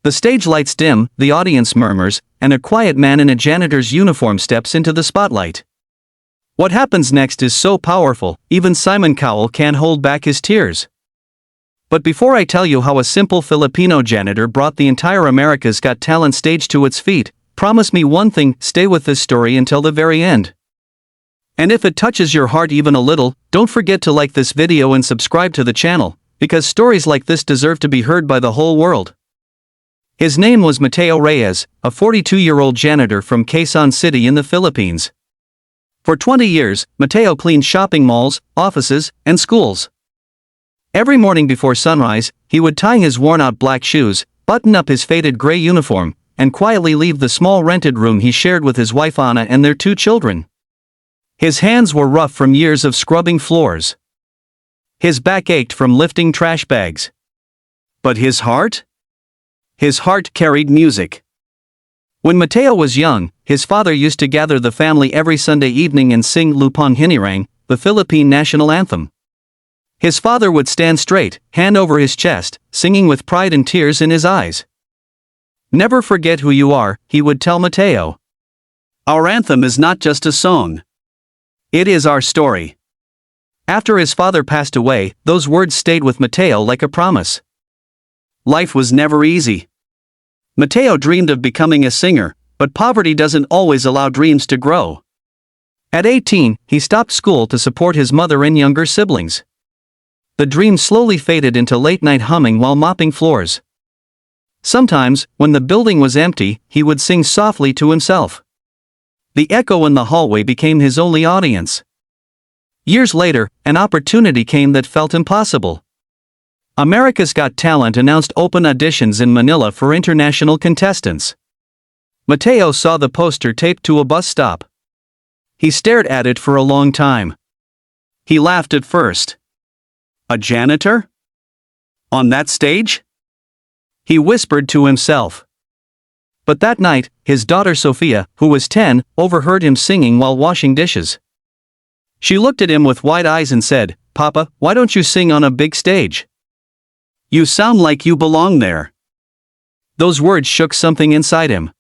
The stage lights dim, the audience murmurs, and a quiet man in a janitor's uniform steps into the spotlight. What happens next is so powerful, even Simon Cowell can't hold back his tears. But before I tell you how a simple Filipino janitor brought the entire America's Got Talent stage to its feet, promise me one thing: stay with this story until the very end. And if it touches your heart even a little, don't forget to like this video and subscribe to the channel, because stories like this deserve to be heard by the whole world. His name was Mateo Reyes, a 42-year-old janitor from Quezon City in the Philippines. For 20 years, Mateo cleaned shopping malls, offices, and schools. Every morning before sunrise, he would tie his worn-out black shoes, button up his faded gray uniform, and quietly leave the small rented room he shared with his wife Anna and their 2 children. His hands were rough from years of scrubbing floors. His back ached from lifting trash bags. But his heart? His heart carried music. When Mateo was young, his father used to gather the family every Sunday evening and sing Lupang Hinirang, the Philippine national anthem. His father would stand straight, hand over his chest, singing with pride and tears in his eyes. "Never forget who you are," he would tell Mateo. "Our anthem is not just a song. It is our story." After his father passed away, those words stayed with Mateo like a promise. Life was never easy. Mateo dreamed of becoming a singer, but poverty doesn't always allow dreams to grow. At 18, he stopped school to support his mother and younger siblings. The dream slowly faded into late-night humming while mopping floors. Sometimes, when the building was empty, he would sing softly to himself. The echo in the hallway became his only audience. Years later, an opportunity came that felt impossible. America's Got Talent announced open auditions in Manila for international contestants. Mateo saw the poster taped to a bus stop. He stared at it for a long time. He laughed at first. A janitor? On that stage? He whispered to himself. But that night, his daughter Sophia, who was 10, overheard him singing while washing dishes. She looked at him with wide eyes and said, "Papa, why don't you sing on a big stage? You sound like you belong there." Those words shook something inside him.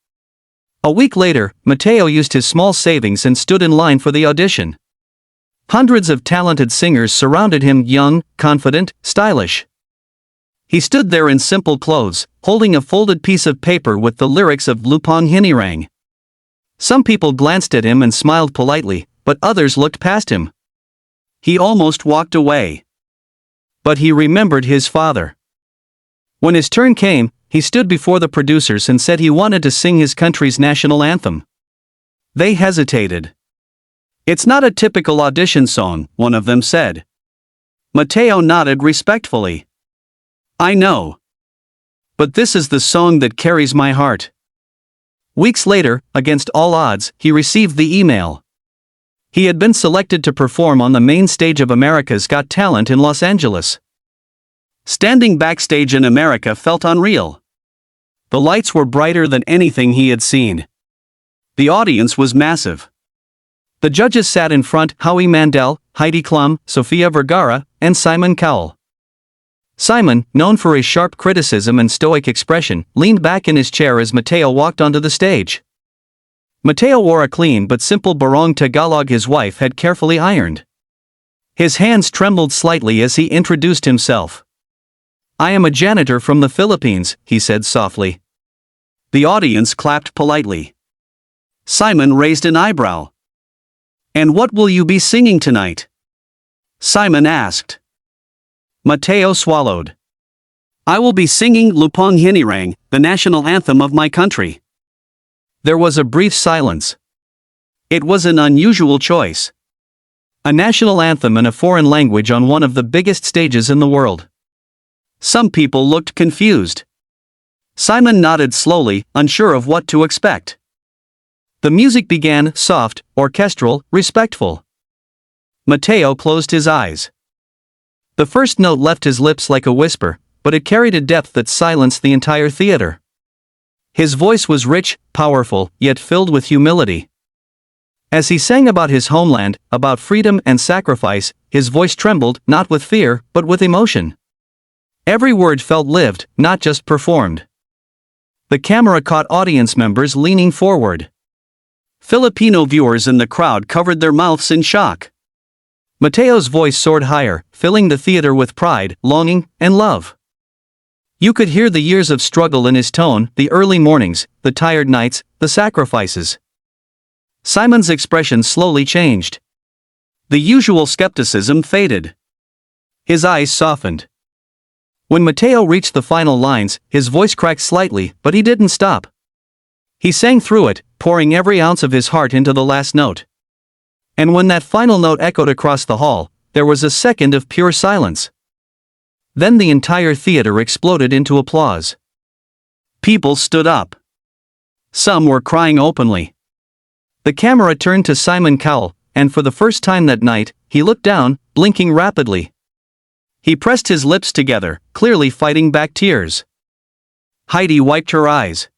A week later, Mateo used his small savings and stood in line for the audition. Hundreds of talented singers surrounded him, young, confident, stylish. He stood there in simple clothes, holding a folded piece of paper with the lyrics of Lupang Hinirang. Some people glanced at him and smiled politely, but others looked past him. He almost walked away. But he remembered his father. When his turn came, he stood before the producers and said he wanted to sing his country's national anthem. They hesitated. "It's not a typical audition song," one of them said. Mateo nodded respectfully. "I know. But this is the song that carries my heart." Weeks later, against all odds, he received the email. He had been selected to perform on the main stage of America's Got Talent in Los Angeles. Standing backstage in America felt unreal. The lights were brighter than anything he had seen. The audience was massive. The judges sat in front: Howie Mandel, Heidi Klum, Sofia Vergara, and Simon Cowell. Simon, known for his sharp criticism and stoic expression, leaned back in his chair as Mateo walked onto the stage. Mateo wore a clean but simple barong Tagalog his wife had carefully ironed. His hands trembled slightly as he introduced himself. "I am a janitor from the Philippines," he said softly. The audience clapped politely. Simon raised an eyebrow. "And what will you be singing tonight?" Simon asked. Mateo swallowed. "I will be singing Lupang Hinirang, the national anthem of my country." There was a brief silence. It was an unusual choice. A national anthem in a foreign language on one of the biggest stages in the world. Some people looked confused. Simon nodded slowly, unsure of what to expect. The music began, soft, orchestral, respectful. Mateo closed his eyes. The first note left his lips like a whisper, but it carried a depth that silenced the entire theater. His voice was rich, powerful, yet filled with humility. As he sang about his homeland, about freedom and sacrifice, his voice trembled, not with fear, but with emotion. Every word felt lived, not just performed. The camera caught audience members leaning forward. Filipino viewers in the crowd covered their mouths in shock. Mateo's voice soared higher, filling the theater with pride, longing, and love. You could hear the years of struggle in his tone, the early mornings, the tired nights, the sacrifices. Simon's expression slowly changed. The usual skepticism faded. His eyes softened. When Mateo reached the final lines, his voice cracked slightly, but he didn't stop. He sang through it, pouring every ounce of his heart into the last note. And when that final note echoed across the hall, there was a second of pure silence. Then the entire theater exploded into applause. People stood up. Some were crying openly. The camera turned to Simon Cowell, and for the first time that night, he looked down, blinking rapidly. He pressed his lips together, clearly fighting back tears. Heidi wiped her eyes.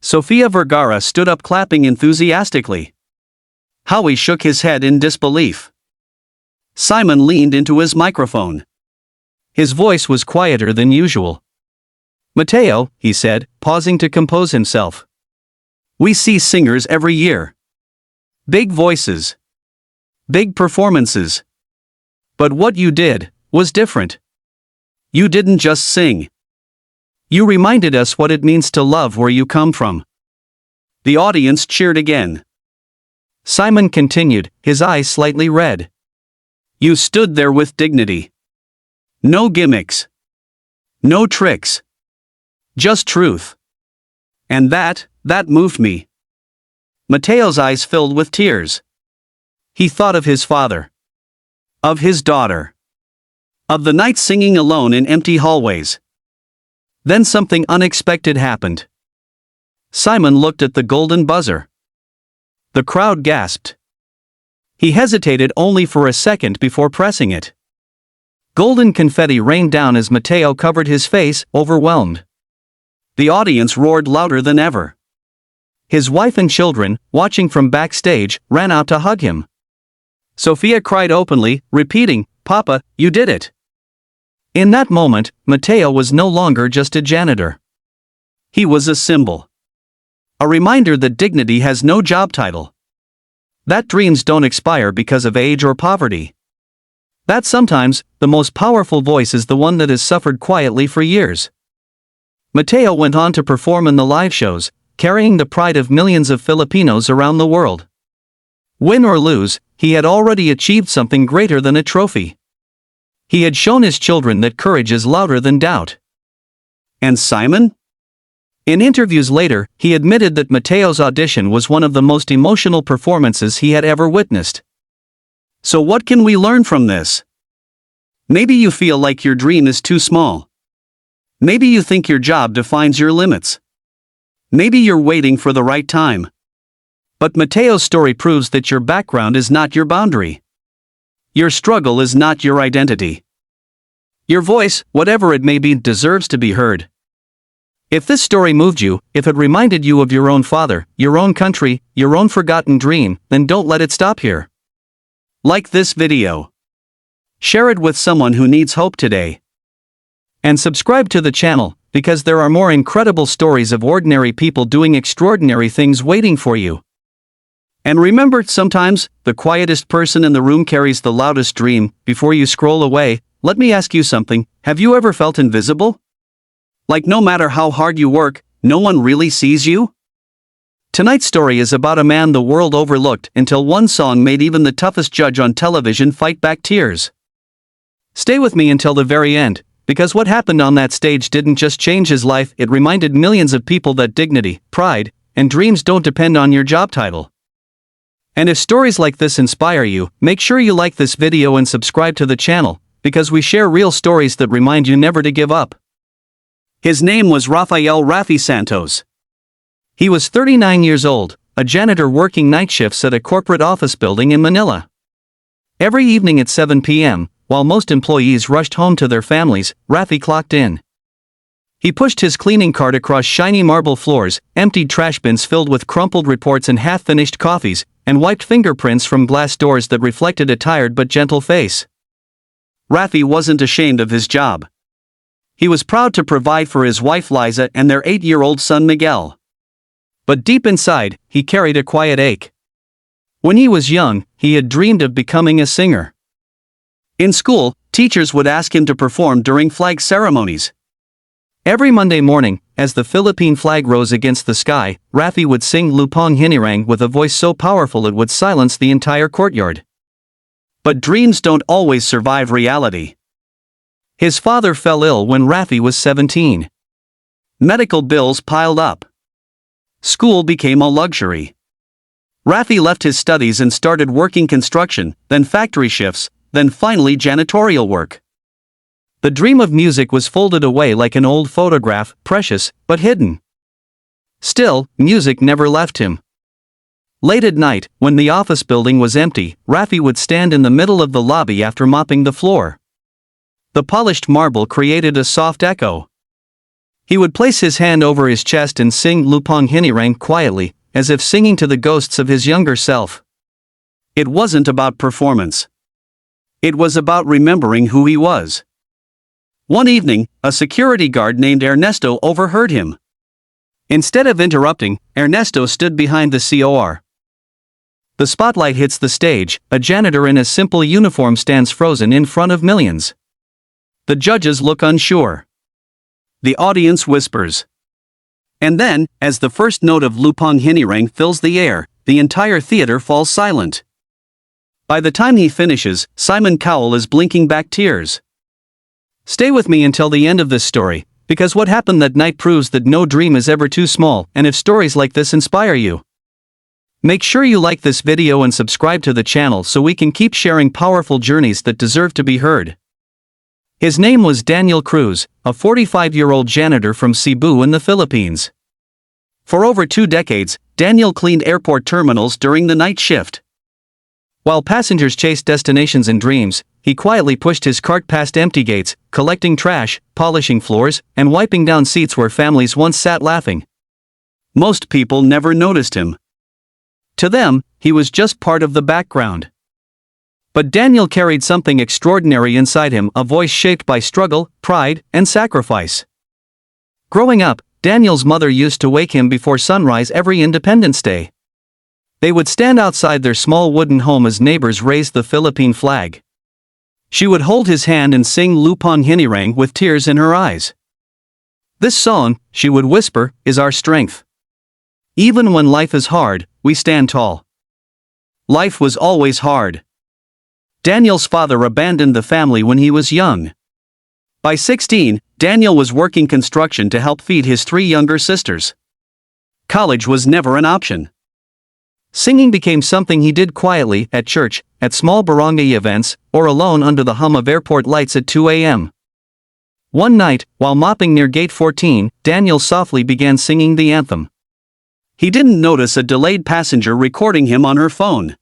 Sofia Vergara stood up clapping enthusiastically. Howie shook his head in disbelief. Simon leaned into his microphone. His voice was quieter than usual. Mateo, he said, pausing to compose himself. We see singers every year. Big voices. Big performances. But what you did was different. You didn't just sing. You reminded us what it means to love where you come from. The audience cheered again. Simon continued, his eyes slightly red. You stood there with dignity. No gimmicks. No tricks. Just truth. And that moved me. Mateo's eyes filled with tears. He thought of his father. Of his daughter. Of the night singing alone in empty hallways. Then something unexpected happened. Simon looked at the golden buzzer. The crowd gasped. He hesitated only for a second before pressing it. Golden confetti rained down as Mateo covered his face, overwhelmed. The audience roared louder than ever. His wife and children, watching from backstage, ran out to hug him. Sofia cried openly, repeating, "Papa, you did it." In that moment, Mateo was no longer just a janitor. He was a symbol. A reminder that dignity has no job title. That dreams don't expire because of age or poverty. That sometimes, the most powerful voice is the one that has suffered quietly for years. Mateo went on to perform in the live shows, carrying the pride of millions of Filipinos around the world. Win or lose, he had already achieved something greater than a trophy. He had shown his children that courage is louder than doubt. And Simon? In interviews later, he admitted that Mateo's audition was one of the most emotional performances he had ever witnessed. So what can we learn from this? Maybe you feel like your dream is too small. Maybe you think your job defines your limits. Maybe you're waiting for the right time. But Mateo's story proves that your background is not your boundary. Your struggle is not your identity. Your voice, whatever it may be, deserves to be heard. If this story moved you, if it reminded you of your own father, your own country, your own forgotten dream, then don't let it stop here. Like this video. Share it with someone who needs hope today. And subscribe to the channel, because there are more incredible stories of ordinary people doing extraordinary things waiting for you. And remember, sometimes, the quietest person in the room carries the loudest dream. Before you scroll away, let me ask you something. Have you ever felt invisible? Like no matter how hard you work, no one really sees you? Tonight's story is about a man the world overlooked until one song made even the toughest judge on television fight back tears. Stay with me until the very end, because what happened on that stage didn't just change his life, it reminded millions of people that dignity, pride, and dreams don't depend on your job title. And if stories like this inspire you, make sure you like this video and subscribe to the channel, because we share real stories that remind you never to give up. His name was Rafael Rafi Santos. He was 39 years old, a janitor working night shifts at a corporate office building in Manila. Every evening at 7 p.m., while most employees rushed home to their families, Rafi clocked in. He pushed his cleaning cart across shiny marble floors, emptied trash bins filled with crumpled reports and half-finished coffees, and wiped fingerprints from glass doors that reflected a tired but gentle face. Rafi wasn't ashamed of his job. He was proud to provide for his wife Liza and their 8-year-old son Miguel. But deep inside, he carried a quiet ache. When he was young, he had dreamed of becoming a singer. In school, teachers would ask him to perform during flag ceremonies. Every Monday morning, as the Philippine flag rose against the sky, Rafi would sing Lupang Hinirang with a voice so powerful it would silence the entire courtyard. But dreams don't always survive reality. His father fell ill when Rafi was 17. Medical bills piled up. School became a luxury. Rafi left his studies and started working construction, then factory shifts, then finally janitorial work. The dream of music was folded away like an old photograph, precious, but hidden. Still, music never left him. Late at night, when the office building was empty, Rafi would stand in the middle of the lobby after mopping the floor. The polished marble created a soft echo. He would place his hand over his chest and sing Lupang Hinirang quietly, as if singing to the ghosts of his younger self. It wasn't about performance. It was about remembering who he was. One evening, a security guard named Ernesto overheard him. Instead of interrupting, Ernesto stood behind the COR. The spotlight hits the stage, a janitor in a simple uniform stands frozen in front of millions. The judges look unsure. The audience whispers. And then, as the first note of Lupang Hinirang fills the air, the entire theater falls silent. By the time he finishes, Simon Cowell is blinking back tears. Stay with me until the end of this story, because what happened that night proves that no dream is ever too small, and if stories like this inspire you, make sure you like this video and subscribe to the channel so we can keep sharing powerful journeys that deserve to be heard. His name was Daniel Cruz, a 45-year-old janitor from Cebu in the Philippines. For over 2 decades, Daniel cleaned airport terminals during the night shift. While passengers chased destinations in dreams, he quietly pushed his cart past empty gates, collecting trash, polishing floors, and wiping down seats where families once sat laughing. Most people never noticed him. To them, he was just part of the background. But Daniel carried something extraordinary inside him, a voice shaped by struggle, pride, and sacrifice. Growing up, Daniel's mother used to wake him before sunrise every Independence Day. They would stand outside their small wooden home as neighbors raised the Philippine flag. She would hold his hand and sing Lupang Hinirang with tears in her eyes. This song, she would whisper, is our strength. Even when life is hard, we stand tall. Life was always hard. Daniel's father abandoned the family when he was young. By 16, Daniel was working construction to help feed his 3 younger sisters. College was never an option. Singing became something he did quietly, at church, at small barangay events, or alone under the hum of airport lights at 2 a.m. One night, while mopping near Gate 14, Daniel softly began singing the anthem. He didn't notice a delayed passenger recording him on her phone.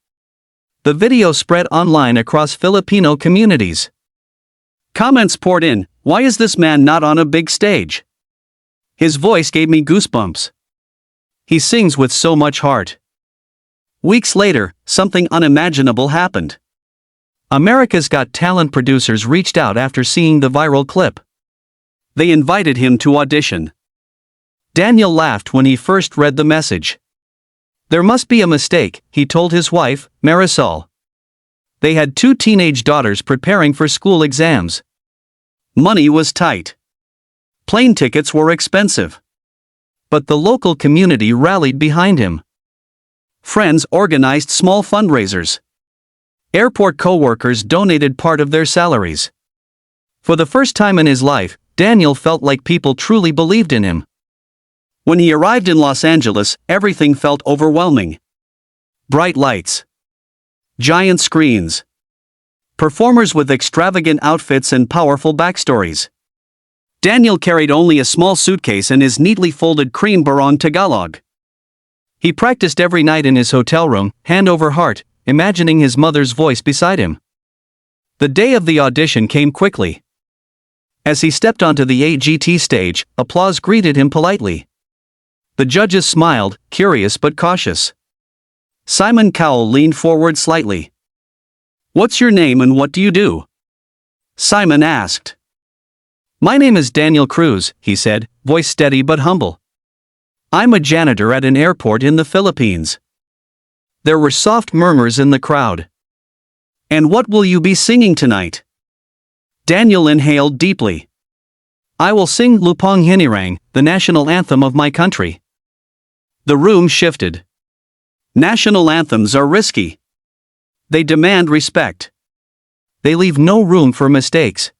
The video spread online across Filipino communities. Comments poured in, "Why is this man not on a big stage? His voice gave me goosebumps. He sings with so much heart." Weeks later, something unimaginable happened. America's Got Talent producers reached out after seeing the viral clip. They invited him to audition. Daniel laughed when he first read the message. There must be a mistake, he told his wife, Marisol. They had 2 teenage daughters preparing for school exams. Money was tight. Plane tickets were expensive. But the local community rallied behind him. Friends organized small fundraisers. Airport co-workers donated part of their salaries. For the first time in his life, Daniel felt like people truly believed in him. When he arrived in Los Angeles, everything felt overwhelming. Bright lights. Giant screens. Performers with extravagant outfits and powerful backstories. Daniel carried only a small suitcase and his neatly folded cream barong Tagalog. He practiced every night in his hotel room, hand over heart, imagining his mother's voice beside him. The day of the audition came quickly. As he stepped onto the AGT stage, applause greeted him politely. The judges smiled, curious but cautious. Simon Cowell leaned forward slightly. "What's your name and what do you do?" Simon asked. "My name is Daniel Cruz," he said, voice steady but humble. "I'm a janitor at an airport in the Philippines." There were soft murmurs in the crowd. "And what will you be singing tonight?" Daniel inhaled deeply. "I will sing Lupang Hinirang, the national anthem of my country." The room shifted. National anthems are risky. They demand respect. They leave no room for mistakes.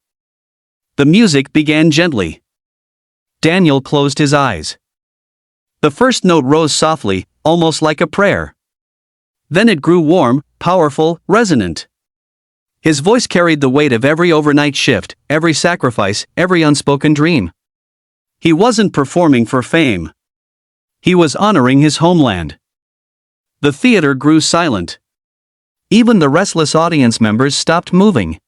The music began gently. Daniel closed his eyes. The first note rose softly, almost like a prayer. Then it grew warm, powerful, resonant. His voice carried the weight of every overnight shift, every sacrifice, every unspoken dream. He wasn't performing for fame. He was honoring his homeland. The theater grew silent. Even the restless audience members stopped moving.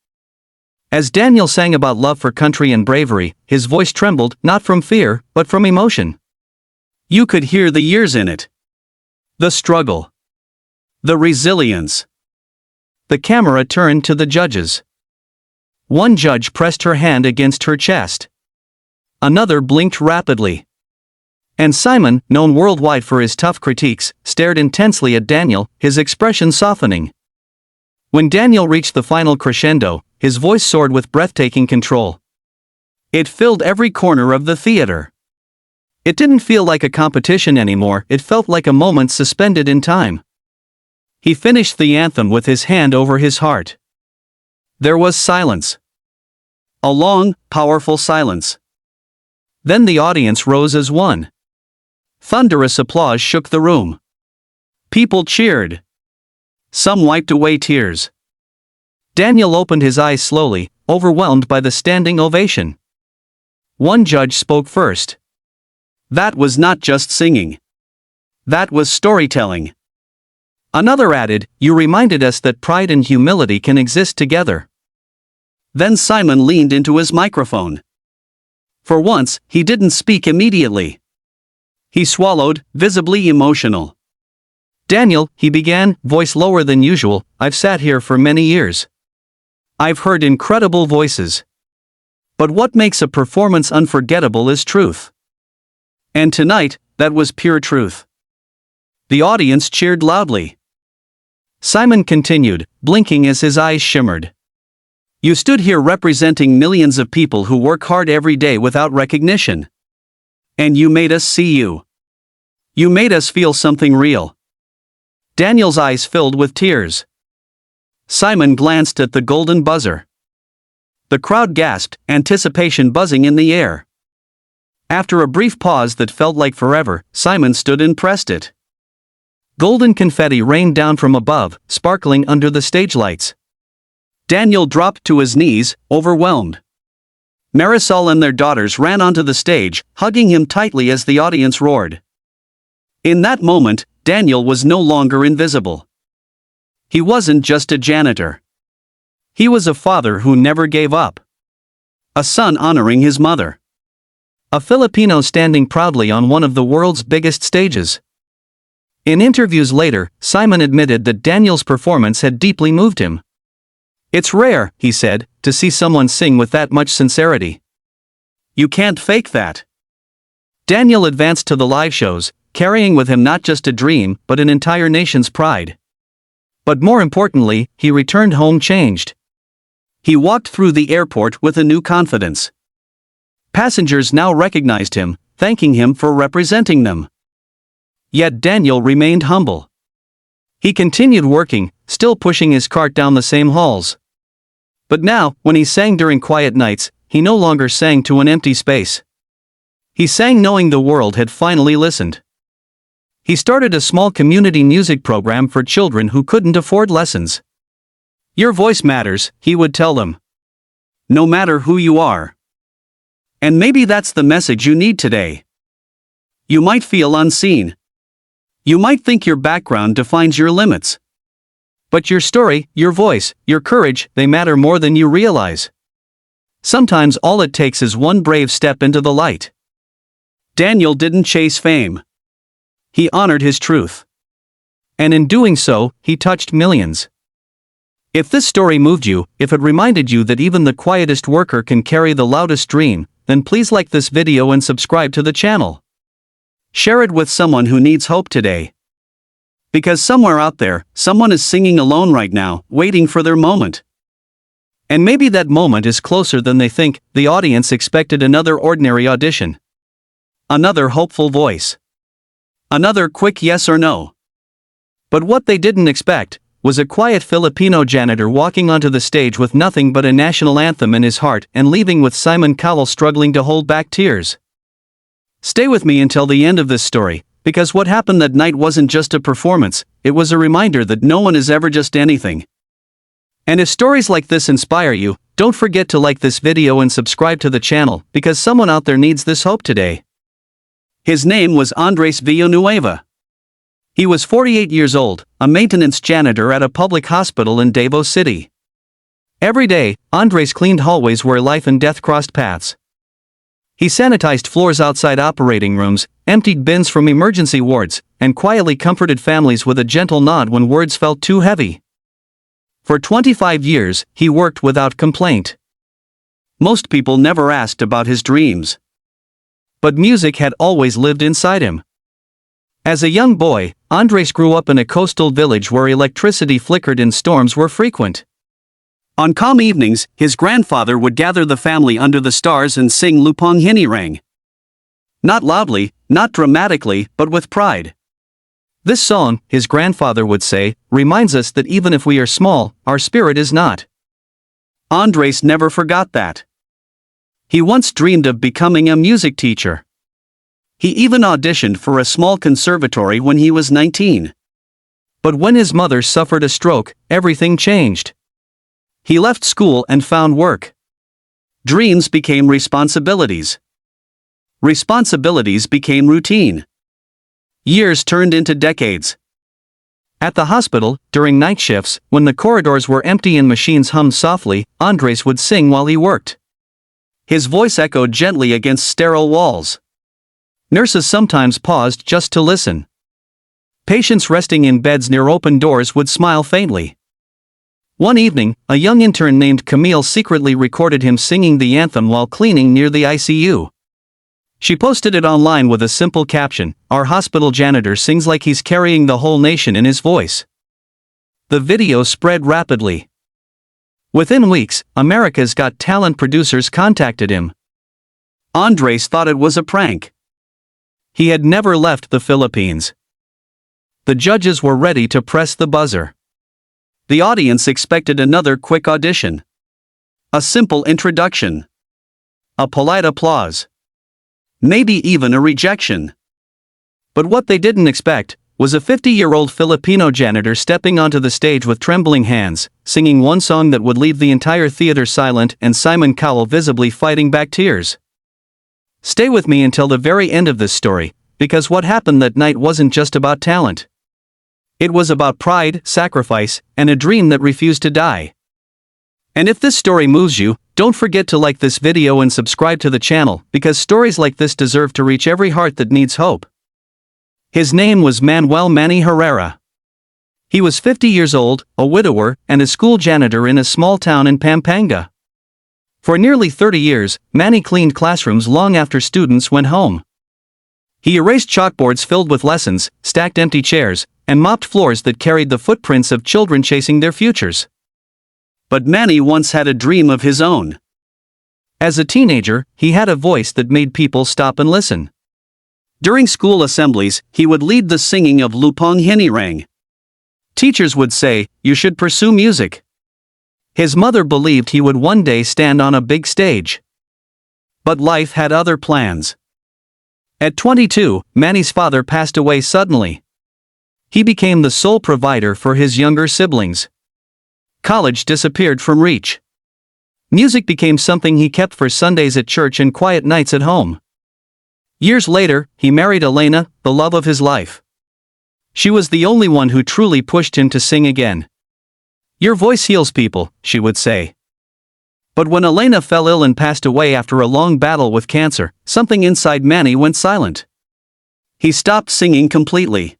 As Daniel sang about love for country and bravery, his voice trembled, not from fear, but from emotion. You could hear the years in it. The struggle. The resilience. The camera turned to the judges. One judge pressed her hand against her chest. Another blinked rapidly. And Simon, known worldwide for his tough critiques, stared intensely at Daniel, his expression softening. When Daniel reached the final crescendo, his voice soared with breathtaking control. It filled every corner of the theater. It didn't feel like a competition anymore, it felt like a moment suspended in time. He finished the anthem with his hand over his heart. There was silence. A long, powerful silence. Then the audience rose as one. Thunderous applause shook the room. People cheered. Some wiped away tears. Daniel opened his eyes slowly, overwhelmed by the standing ovation. One judge spoke first. That was not just singing. That was storytelling. Another added, you reminded us that pride and humility can exist together. Then Simon leaned into his microphone. For once, he didn't speak immediately. He swallowed, visibly emotional. Daniel, he began, voice lower than usual, I've sat here for many years. I've heard incredible voices. But what makes a performance unforgettable is truth. And tonight, that was pure truth. The audience cheered loudly. Simon continued, blinking as his eyes shimmered. You stood here representing millions of people who work hard every day without recognition. And you made us see you. You made us feel something real. Daniel's eyes filled with tears. Simon glanced at the golden buzzer. The crowd gasped, anticipation buzzing in the air. After a brief pause that felt like forever, Simon stood and pressed it. Golden confetti rained down from above, sparkling under the stage lights. Daniel dropped to his knees, overwhelmed. Marisol and their daughters ran onto the stage, hugging him tightly as the audience roared. In that moment, Daniel was no longer invisible. He wasn't just a janitor. He was a father who never gave up. A son honoring his mother. A Filipino standing proudly on one of the world's biggest stages. In interviews later, Simon admitted that Daniel's performance had deeply moved him. It's rare, he said, to see someone sing with that much sincerity. You can't fake that. Daniel advanced to the live shows, carrying with him not just a dream, but an entire nation's pride. But more importantly, he returned home changed. He walked through the airport with a new confidence. Passengers now recognized him, thanking him for representing them. Yet Daniel remained humble. He continued working, still pushing his cart down the same halls. But now, when he sang during quiet nights, he no longer sang to an empty space. He sang knowing the world had finally listened. He started a small community music program for children who couldn't afford lessons. Your voice matters, he would tell them. No matter who you are. And maybe that's the message you need today. You might feel unseen. You might think your background defines your limits. But your story, your voice, your courage, they matter more than you realize. Sometimes all it takes is one brave step into the light. Daniel didn't chase fame. He honored his truth. And in doing so, he touched millions. If this story moved you, if it reminded you that even the quietest worker can carry the loudest dream, then please like this video and subscribe to the channel. Share it with someone who needs hope today. Because somewhere out there, someone is singing alone right now, waiting for their moment. And maybe that moment is closer than they think. The audience expected another ordinary audition. Another hopeful voice. Another quick yes or no. But what they didn't expect was a quiet Filipino janitor walking onto the stage with nothing but a national anthem in his heart and leaving with Simon Cowell struggling to hold back tears. Stay with me until the end of this story, because what happened that night wasn't just a performance, it was a reminder that no one is ever just anything. And if stories like this inspire you, don't forget to like this video and subscribe to the channel, because someone out there needs this hope today. His name was Andres Villanueva. He was 48 years old, a maintenance janitor at a public hospital in Davao City. Every day, Andres cleaned hallways where life and death crossed paths. He sanitized floors outside operating rooms, emptied bins from emergency wards, and quietly comforted families with a gentle nod when words felt too heavy. For 25 years, he worked without complaint. Most people never asked about his dreams. But music had always lived inside him. As a young boy, Andres grew up in a coastal village where electricity flickered and storms were frequent. On calm evenings, his grandfather would gather the family under the stars and sing Lupang Hinirang. Not loudly, not dramatically, but with pride. This song, his grandfather would say, reminds us that even if we are small, our spirit is not. Andres never forgot that. He once dreamed of becoming a music teacher. He even auditioned for a small conservatory when he was 19. But when his mother suffered a stroke, everything changed. He left school and found work. Dreams became responsibilities. Responsibilities became routine. Years turned into decades. At the hospital, during night shifts, when the corridors were empty and machines hummed softly, Andres would sing while he worked. His voice echoed gently against sterile walls. Nurses sometimes paused just to listen. Patients resting in beds near open doors would smile faintly. One evening, a young intern named Camille secretly recorded him singing the anthem while cleaning near the ICU. She posted it online with a simple caption, "Our hospital janitor sings like he's carrying the whole nation in his voice." The video spread rapidly. Within weeks, America's Got Talent producers contacted him. Andres thought it was a prank. He had never left the Philippines. The judges were ready to press the buzzer. The audience expected another quick audition. A simple introduction. A polite applause. Maybe even a rejection. But what they didn't expect was a 50-year-old Filipino janitor stepping onto the stage with trembling hands, singing one song that would leave the entire theater silent and Simon Cowell visibly fighting back tears. Stay with me until the very end of this story, because what happened that night wasn't just about talent. It was about pride, sacrifice, and a dream that refused to die. And if this story moves you, don't forget to like this video and subscribe to the channel, because stories like this deserve to reach every heart that needs hope. His name was Manuel Manny Herrera. He was 50 years old, a widower, and a school janitor in a small town in Pampanga. For nearly 30 years, Manny cleaned classrooms long after students went home. He erased chalkboards filled with lessons, stacked empty chairs, and mopped floors that carried the footprints of children chasing their futures. But Manny once had a dream of his own. As a teenager, he had a voice that made people stop and listen. During school assemblies, he would lead the singing of Lupang Hinirang. Teachers would say, "You should pursue music." His mother believed he would one day stand on a big stage. But life had other plans. At 22, Manny's father passed away suddenly. He became the sole provider for his younger siblings. College disappeared from reach. Music became something he kept for Sundays at church and quiet nights at home. Years later, he married Elena, the love of his life. She was the only one who truly pushed him to sing again. "Your voice heals people," she would say. But when Elena fell ill and passed away after a long battle with cancer, something inside Manny went silent. He stopped singing completely.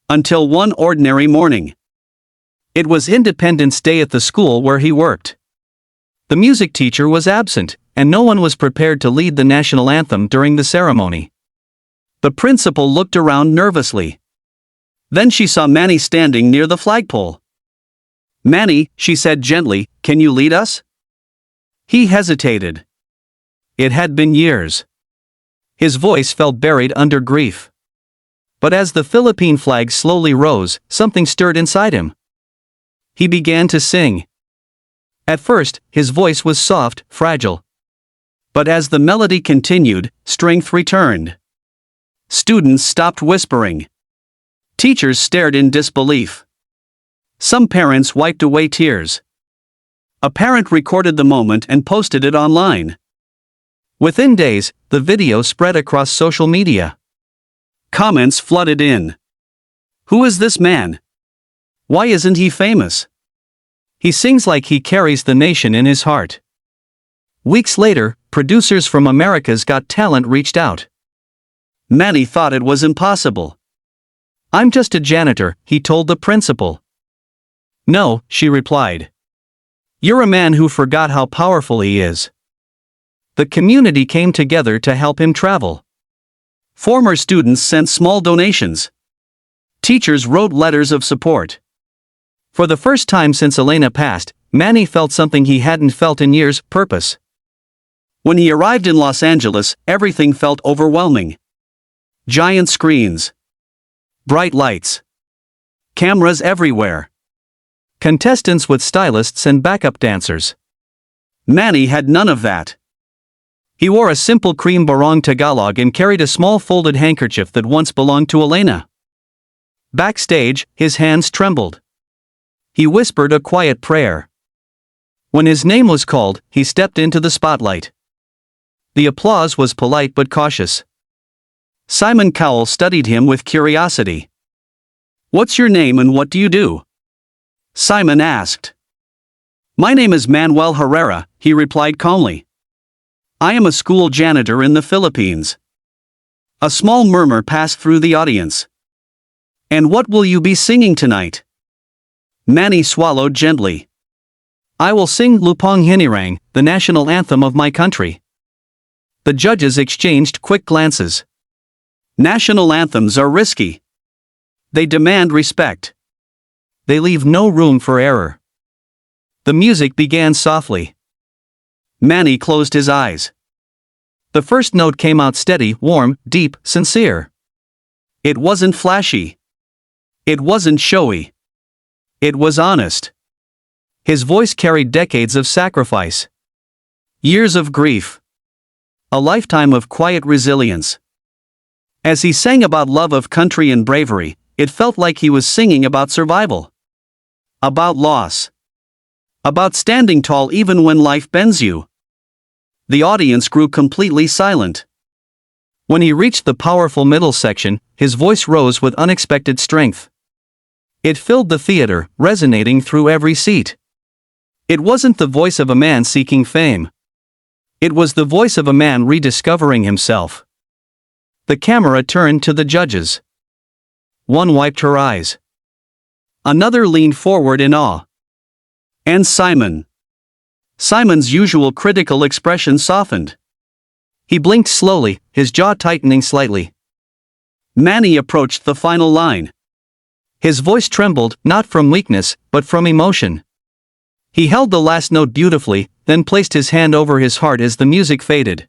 Until one ordinary morning. It was Independence Day at the school where he worked. The music teacher was absent, and no one was prepared to lead the national anthem during the ceremony. The principal looked around nervously. Then she saw Manny standing near the flagpole. "Manny," she said gently, "can you lead us?" He hesitated. It had been years. His voice felt buried under grief. But as the Philippine flag slowly rose, something stirred inside him. He began to sing. At first, his voice was soft, fragile. But as the melody continued, strength returned. Students stopped whispering. Teachers stared in disbelief. Some parents wiped away tears. A parent recorded the moment and posted it online. Within days, the video spread across social media. Comments flooded in. "Who is this man? Why isn't he famous? He sings like he carries the nation in his heart." Weeks later, producers from America's Got Talent reached out. Manny thought it was impossible. "I'm just a janitor," he told the principal. "No," she replied. "You're a man who forgot how powerful he is." The community came together to help him travel. Former students sent small donations. Teachers wrote letters of support. For the first time since Elena passed, Manny felt something he hadn't felt in years: purpose. When he arrived in Los Angeles, everything felt overwhelming. Giant screens. Bright lights. Cameras everywhere. Contestants with stylists and backup dancers. Manny had none of that. He wore a simple cream barong Tagalog and carried a small folded handkerchief that once belonged to Elena. Backstage, his hands trembled. He whispered a quiet prayer. When his name was called, he stepped into the spotlight. The applause was polite but cautious. Simon Cowell studied him with curiosity. "What's your name and what do you do?" Simon asked. "My name is Manuel Herrera," he replied calmly. "I am a school janitor in the Philippines." A small murmur passed through the audience. "And what will you be singing tonight?" Manny swallowed gently. "I will sing Lupang Hinirang, the national anthem of my country." The judges exchanged quick glances. National anthems are risky. They demand respect. They leave no room for error. The music began softly. Manny closed his eyes. The first note came out steady, warm, deep, sincere. It wasn't flashy. It wasn't showy. It was honest. His voice carried decades of sacrifice. Years of grief. A lifetime of quiet resilience. As he sang about love of country and bravery, it felt like he was singing about survival. About loss. About standing tall even when life bends you. The audience grew completely silent. When he reached the powerful middle section, his voice rose with unexpected strength. It filled the theater, resonating through every seat. It wasn't the voice of a man seeking fame. It was the voice of a man rediscovering himself. The camera turned to the judges. One wiped her eyes. Another leaned forward in awe. And Simon. Simon's usual critical expression softened. He blinked slowly, his jaw tightening slightly. Manny approached the final line. His voice trembled, not from weakness, but from emotion. He held the last note beautifully, then placed his hand over his heart as the music faded.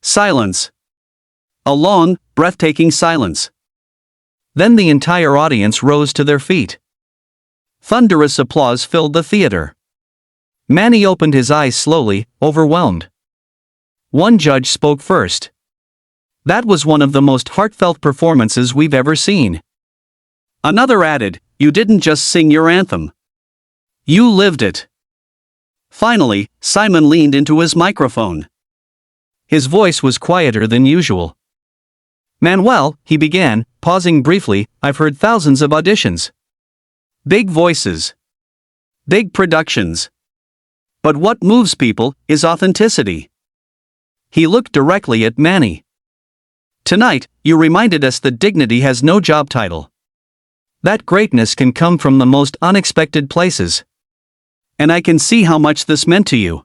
Silence. A long, breathtaking silence. Then the entire audience rose to their feet. Thunderous applause filled the theater. Manny opened his eyes slowly, overwhelmed. One judge spoke first. "That was one of the most heartfelt performances we've ever seen." Another added, "You didn't just sing your anthem. You lived it." Finally, Simon leaned into his microphone. His voice was quieter than usual. "Manuel," he began, pausing briefly, "I've heard thousands of auditions. Big voices. Big productions. But what moves people is authenticity." He looked directly at Manny. "Tonight, you reminded us that dignity has no job title. That greatness can come from the most unexpected places. And I can see how much this meant to you."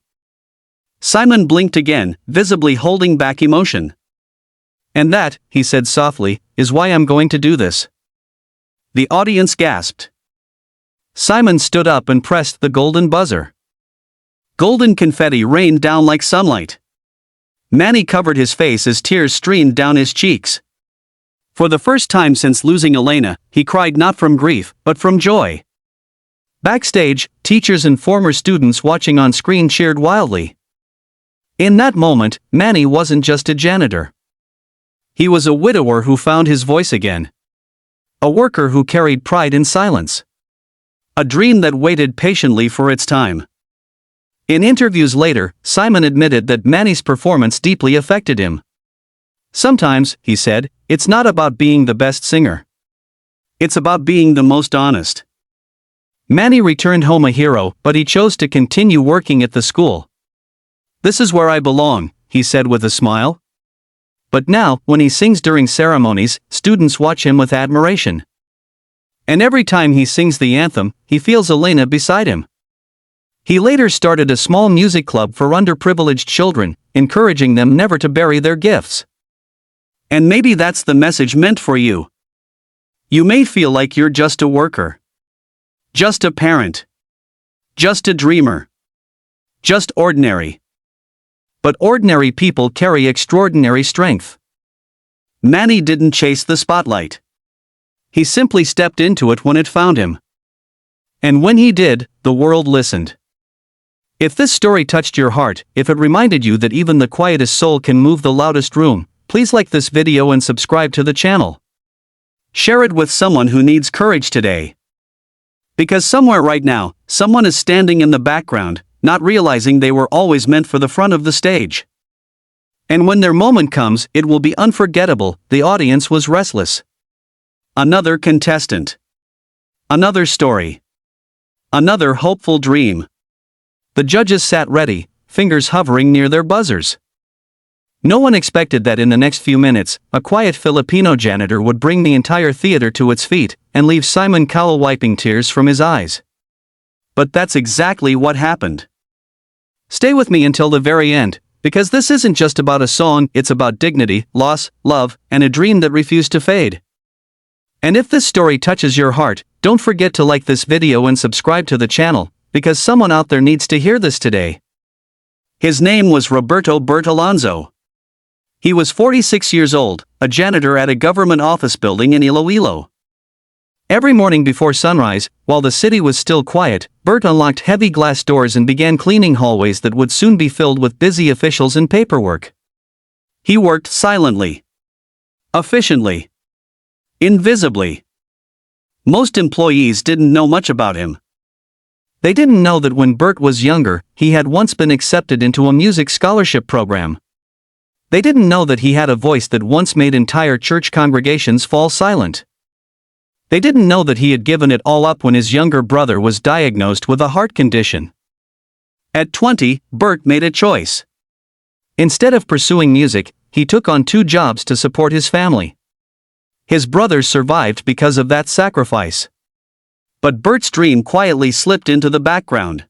Simon blinked again, visibly holding back emotion. "And that," he said softly, "is why I'm going to do this." The audience gasped. Simon stood up and pressed the golden buzzer. Golden confetti rained down like sunlight. Manny covered his face as tears streamed down his cheeks. For the first time since losing Elena, he cried not from grief, but from joy. Backstage, teachers and former students watching on screen cheered wildly. In that moment, Manny wasn't just a janitor. He was a widower who found his voice again. A worker who carried pride in silence. A dream that waited patiently for its time. In interviews later, Simon admitted that Manny's performance deeply affected him. "Sometimes," he said, "it's not about being the best singer. It's about being the most honest." Manny returned home a hero, but he chose to continue working at the school. "This is where I belong," he said with a smile. But now, when he sings during ceremonies, students watch him with admiration. And every time he sings the anthem, he feels Elena beside him. He later started a small music club for underprivileged children, encouraging them never to bury their gifts. And maybe that's the message meant for you. You may feel like you're just a worker. Just a parent. Just a dreamer. Just ordinary. But ordinary people carry extraordinary strength. Manny didn't chase the spotlight. He simply stepped into it when it found him. And when he did, the world listened. If this story touched your heart, if it reminded you that even the quietest soul can move the loudest room, please like this video and subscribe to the channel. Share it with someone who needs courage today. Because somewhere right now, someone is standing in the background, not realizing they were always meant for the front of the stage. And when their moment comes, it will be unforgettable. The audience was restless. Another contestant. Another story. Another hopeful dream. The judges sat ready, fingers hovering near their buzzers. No one expected that in the next few minutes, a quiet Filipino janitor would bring the entire theater to its feet and leave Simon Cowell wiping tears from his eyes. But that's exactly what happened. Stay with me until the very end, because this isn't just about a song, it's about dignity, loss, love, and a dream that refused to fade. And if this story touches your heart, don't forget to like this video and subscribe to the channel, because someone out there needs to hear this today. His name was Roberto Bertolonzo. He was 46 years old, a janitor at a government office building in Iloilo. Every morning before sunrise, while the city was still quiet, Bert unlocked heavy glass doors and began cleaning hallways that would soon be filled with busy officials and paperwork. He worked silently. Efficiently. Invisibly. Most employees didn't know much about him. They didn't know that when Bert was younger, he had once been accepted into a music scholarship program. They didn't know that he had a voice that once made entire church congregations fall silent. They didn't know that he had given it all up when his younger brother was diagnosed with a heart condition. At 20, Bert made a choice. Instead of pursuing music, he took on 2 jobs to support his family. His brothers survived because of that sacrifice. But Bert's dream quietly slipped into the background.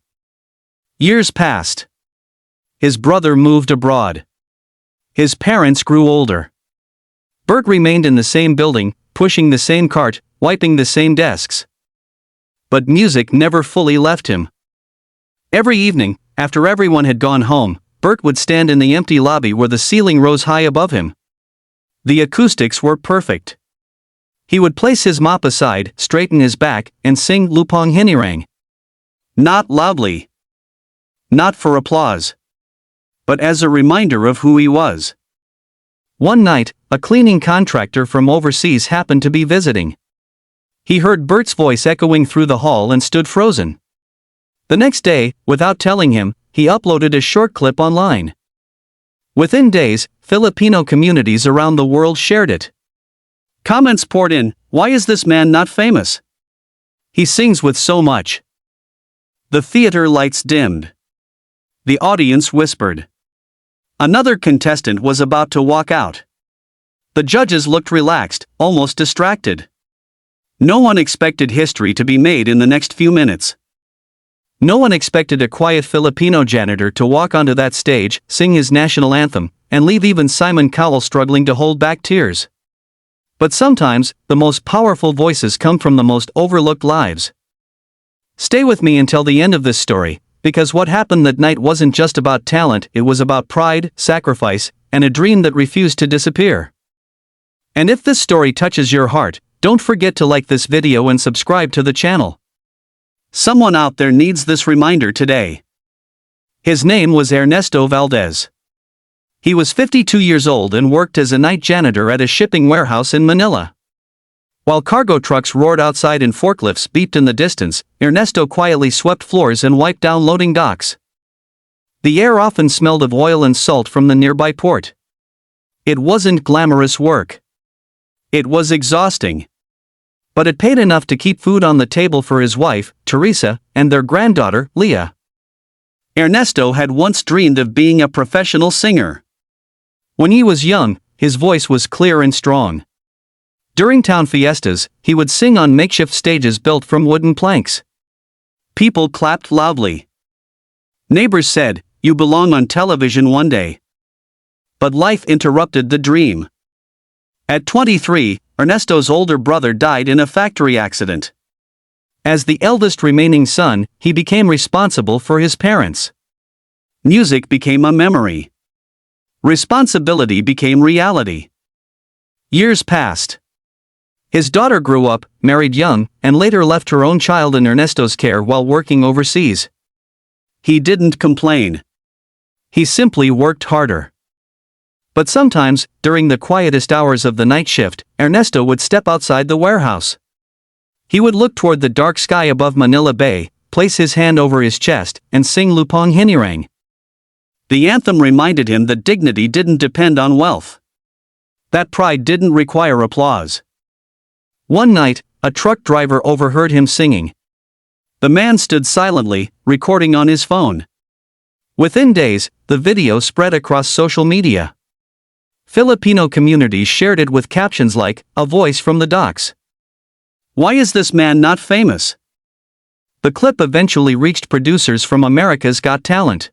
Years passed. His brother moved abroad. His parents grew older. Bert remained in the same building, pushing the same cart, wiping the same desks. But music never fully left him. Every evening, after everyone had gone home, Bert would stand in the empty lobby where the ceiling rose high above him. The acoustics were perfect. He would place his mop aside, straighten his back, and sing Lupang Hinirang. Not loudly. Not for applause. But as a reminder of who he was. One night, a cleaning contractor from overseas happened to be visiting. He heard Bert's voice echoing through the hall and stood frozen. The next day, without telling him, he uploaded a short clip online. Within days, Filipino communities around the world shared it. Comments poured in. Why is this man not famous? He sings with so much. The theater lights dimmed. The audience whispered. Another contestant was about to walk out. The judges looked relaxed, almost distracted. No one expected history to be made in the next few minutes. No one expected a quiet Filipino janitor to walk onto that stage, sing his national anthem, and leave even Simon Cowell struggling to hold back tears. But sometimes, the most powerful voices come from the most overlooked lives. Stay with me until the end of this story, because what happened that night wasn't just about talent, it was about pride, sacrifice, and a dream that refused to disappear. And if this story touches your heart, don't forget to like this video and subscribe to the channel. Someone out there needs this reminder today. His name was Ernesto Valdez. He was 52 years old and worked as a night janitor at a shipping warehouse in Manila. While cargo trucks roared outside and forklifts beeped in the distance, Ernesto quietly swept floors and wiped down loading docks. The air often smelled of oil and salt from the nearby port. It wasn't glamorous work. It was exhausting. But it paid enough to keep food on the table for his wife, Teresa, and their granddaughter, Leah. Ernesto had once dreamed of being a professional singer. When he was young, his voice was clear and strong. During town fiestas, he would sing on makeshift stages built from wooden planks. People clapped loudly. Neighbors said, "You belong on television one day." But life interrupted the dream. At 23, Ernesto's older brother died in a factory accident. As the eldest remaining son, he became responsible for his parents. Music became a memory. Responsibility became reality. Years passed. His daughter grew up, married young, and later left her own child in Ernesto's care while working overseas. He didn't complain. He simply worked harder. But sometimes, during the quietest hours of the night shift, Ernesto would step outside the warehouse. He would look toward the dark sky above Manila Bay, place his hand over his chest, and sing Lupang Hinirang. The anthem reminded him that dignity didn't depend on wealth. That pride didn't require applause. One night, a truck driver overheard him singing. The man stood silently, recording on his phone. Within days, the video spread across social media. Filipino communities shared it with captions like, "A voice from the docks." Why is this man not famous? The clip eventually reached producers from America's Got Talent.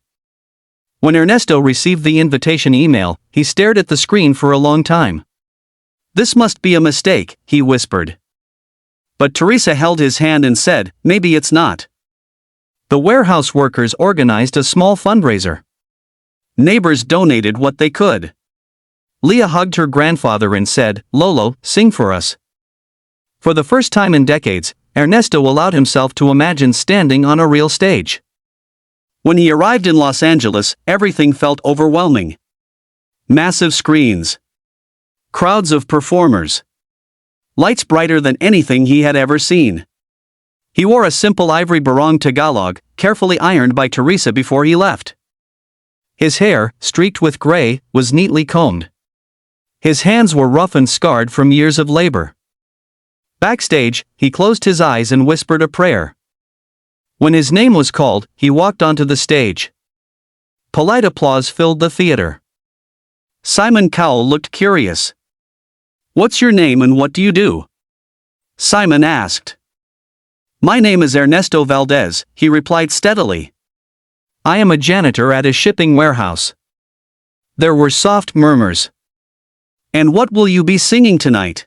When Ernesto received the invitation email, he stared at the screen for a long time. "This must be a mistake," he whispered. But Teresa held his hand and said, "Maybe it's not." The warehouse workers organized a small fundraiser. Neighbors donated what they could. Leah hugged her grandfather and said, "Lolo, sing for us." For the first time in decades, Ernesto allowed himself to imagine standing on a real stage. When he arrived in Los Angeles, everything felt overwhelming. Massive screens. Crowds of performers. Lights brighter than anything he had ever seen. He wore a simple ivory barong Tagalog, carefully ironed by Teresa before he left. His hair, streaked with gray, was neatly combed. His hands were rough and scarred from years of labor. Backstage, he closed his eyes and whispered a prayer. When his name was called, he walked onto the stage. Polite applause filled the theater. Simon Cowell looked curious. "What's your name and what do you do?" Simon asked. "My name is Ernesto Valdez," he replied steadily. "I am a janitor at a shipping warehouse." There were soft murmurs. "And what will you be singing tonight?"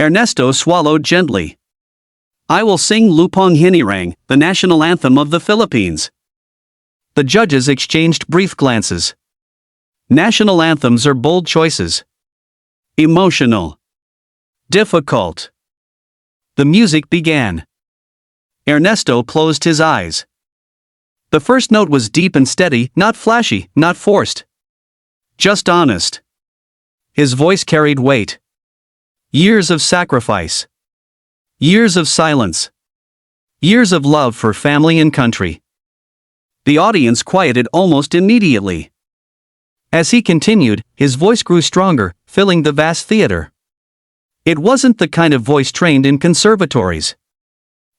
Ernesto swallowed gently. "I will sing Lupang Hinirang, the national anthem of the Philippines." The judges exchanged brief glances. National anthems are bold choices. Emotional. Difficult. The music began. Ernesto closed his eyes. The first note was deep and steady, not flashy, not forced. Just honest. His voice carried weight. Years of sacrifice. Years of silence. Years of love for family and country. The audience quieted almost immediately. As he continued, his voice grew stronger, filling the vast theater. It wasn't the kind of voice trained in conservatories.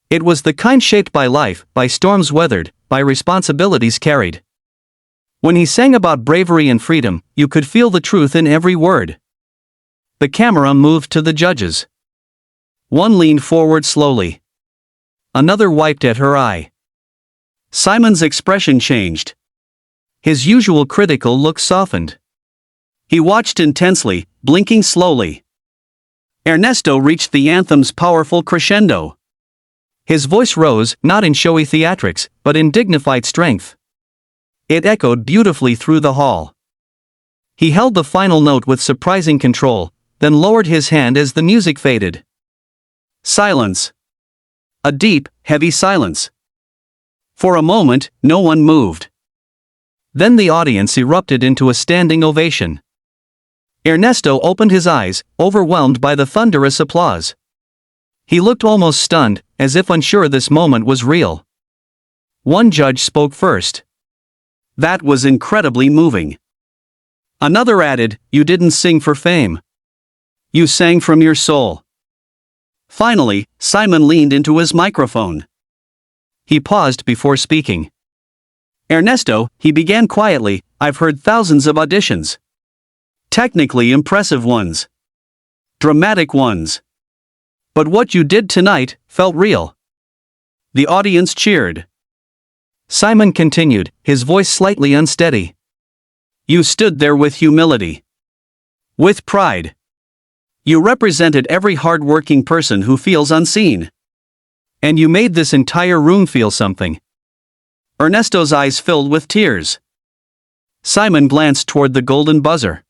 It was the kind shaped by life, by storms weathered, by responsibilities carried. When he sang about bravery and freedom, you could feel the truth in every word. The camera moved to the judges. One leaned forward slowly. Another wiped at her eye. Simon's expression changed. His usual critical look softened. He watched intensely, blinking slowly. Ernesto reached the anthem's powerful crescendo. His voice rose, not in showy theatrics, but in dignified strength. It echoed beautifully through the hall. He held the final note with surprising control, then lowered his hand as the music faded. Silence. A deep, heavy silence. For a moment, no one moved. Then the audience erupted into a standing ovation. Ernesto opened his eyes, overwhelmed by the thunderous applause. He looked almost stunned, as if unsure this moment was real. One judge spoke first. That was incredibly moving. Another added, "You didn't sing for fame. You sang from your soul." Finally, Simon leaned into his microphone. He paused before speaking. "Ernesto," he began quietly, "I've heard thousands of auditions. Technically impressive ones. Dramatic ones. But what you did tonight felt real." The audience cheered. Simon continued, his voice slightly unsteady. "You stood there with humility. With pride. You represented every hard-working person who feels unseen. And you made this entire room feel something." Ernesto's eyes filled with tears. Simon glanced toward the golden buzzer.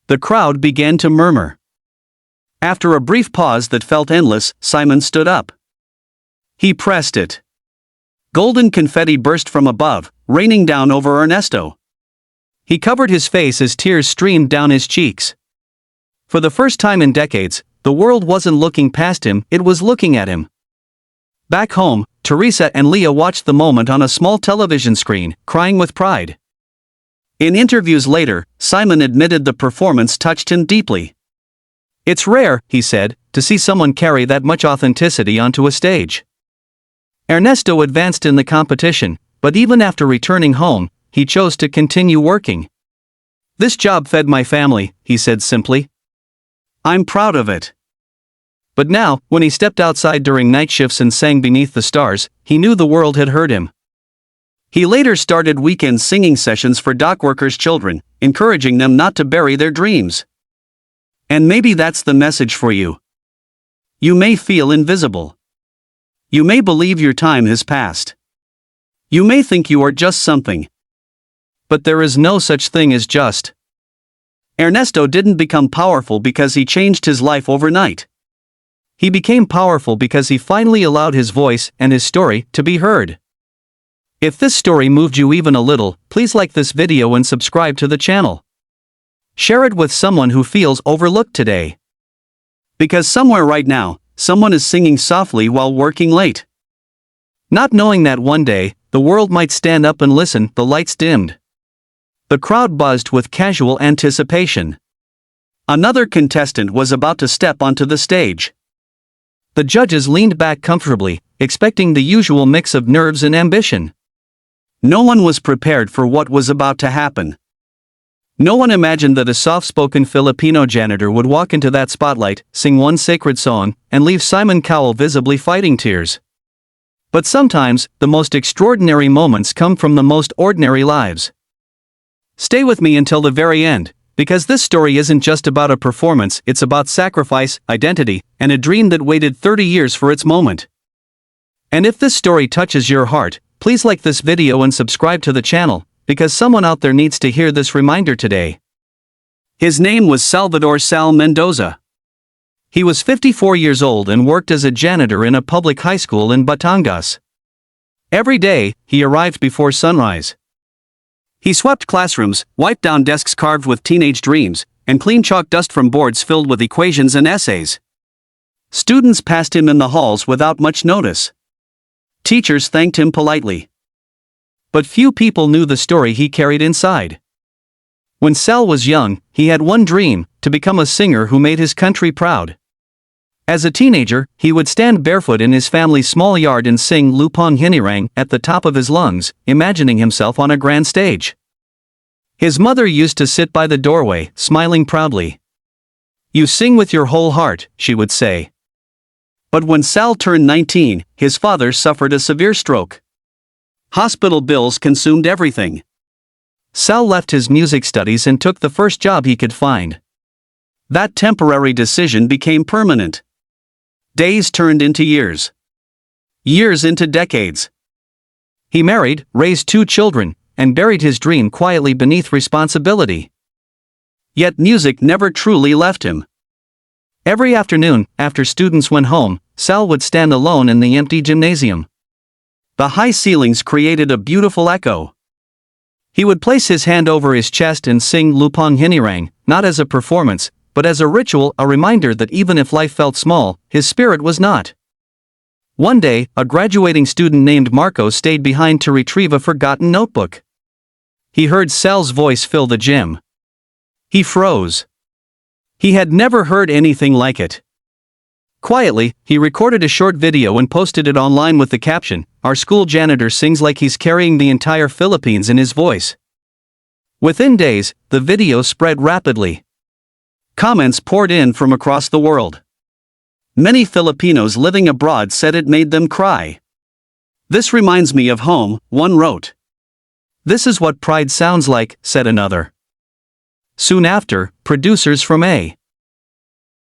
The crowd began to murmur. After a brief pause that felt endless, Simon stood up. He pressed it. Golden confetti burst from above, raining down over Ernesto. He covered his face as tears streamed down his cheeks. For the first time in decades, the world wasn't looking past him, it was looking at him. Back home, Teresa and Leah watched the moment on a small television screen, crying with pride. In interviews later, Simon admitted the performance touched him deeply. "It's rare," he said, "to see someone carry that much authenticity onto a stage." Ernesto advanced in the competition, but even after returning home, he chose to continue working. "This job fed my family," he said simply. "I'm proud of it." But now, when he stepped outside during night shifts and sang beneath the stars, he knew the world had heard him. He later started weekend singing sessions for dockworkers' children, encouraging them not to bury their dreams. And maybe that's the message for you. You may feel invisible. You may believe your time has passed. You may think you are just something. But there is no such thing as just. Ernesto didn't become powerful because he changed his life overnight. He became powerful because he finally allowed his voice and his story to be heard. If this story moved you even a little, please like this video and subscribe to the channel. Share it with someone who feels overlooked today. Because somewhere right now, someone is singing softly while working late. Not knowing that one day, the world might stand up and listen. The lights dimmed. The crowd buzzed with casual anticipation. Another contestant was about to step onto the stage. The judges leaned back comfortably, expecting the usual mix of nerves and ambition. No one was prepared for what was about to happen. No one imagined that a soft-spoken Filipino janitor would walk into that spotlight, sing one sacred song, and leave Simon Cowell visibly fighting tears. But sometimes, the most extraordinary moments come from the most ordinary lives. Stay with me until the very end, because this story isn't just about a performance, it's about sacrifice, identity, and a dream that waited 30 years for its moment. And if this story touches your heart, please like this video and subscribe to the channel, because someone out there needs to hear this reminder today. His name was Salvador Sal Mendoza. He was 54 years old and worked as a janitor in a public high school in Batangas. Every day, he arrived before sunrise. He swept classrooms, wiped down desks carved with teenage dreams, and cleaned chalk dust from boards filled with equations and essays. Students passed him in the halls without much notice. Teachers thanked him politely. But few people knew the story he carried inside. When Sal was young, he had one dream: to become a singer who made his country proud. As a teenager, he would stand barefoot in his family's small yard and sing Lupang Hinirang at the top of his lungs, imagining himself on a grand stage. His mother used to sit by the doorway, smiling proudly. "You sing with your whole heart," she would say. But when Sal turned 19, his father suffered a severe stroke. Hospital bills consumed everything. Sal left his music studies and took the first job he could find. That temporary decision became permanent. Days turned into years. Years into decades. He married, raised 2 children, and buried his dream quietly beneath responsibility. Yet music never truly left him. Every afternoon, after students went home, Sal would stand alone in the empty gymnasium. The high ceilings created a beautiful echo. He would place his hand over his chest and sing Lupang Hinirang, not as a performance, but as a ritual, a reminder that even if life felt small, his spirit was not. One day, a graduating student named Marco stayed behind to retrieve a forgotten notebook. He heard Sal's voice fill the gym. He froze. He had never heard anything like it. Quietly, he recorded a short video and posted it online with the caption, "Our school janitor sings like he's carrying the entire Philippines in his voice." Within days, the video spread rapidly. Comments poured in from across the world. Many Filipinos living abroad said it made them cry. "This reminds me of home," one wrote. "This is what pride sounds like," said another. Soon after, producers from A.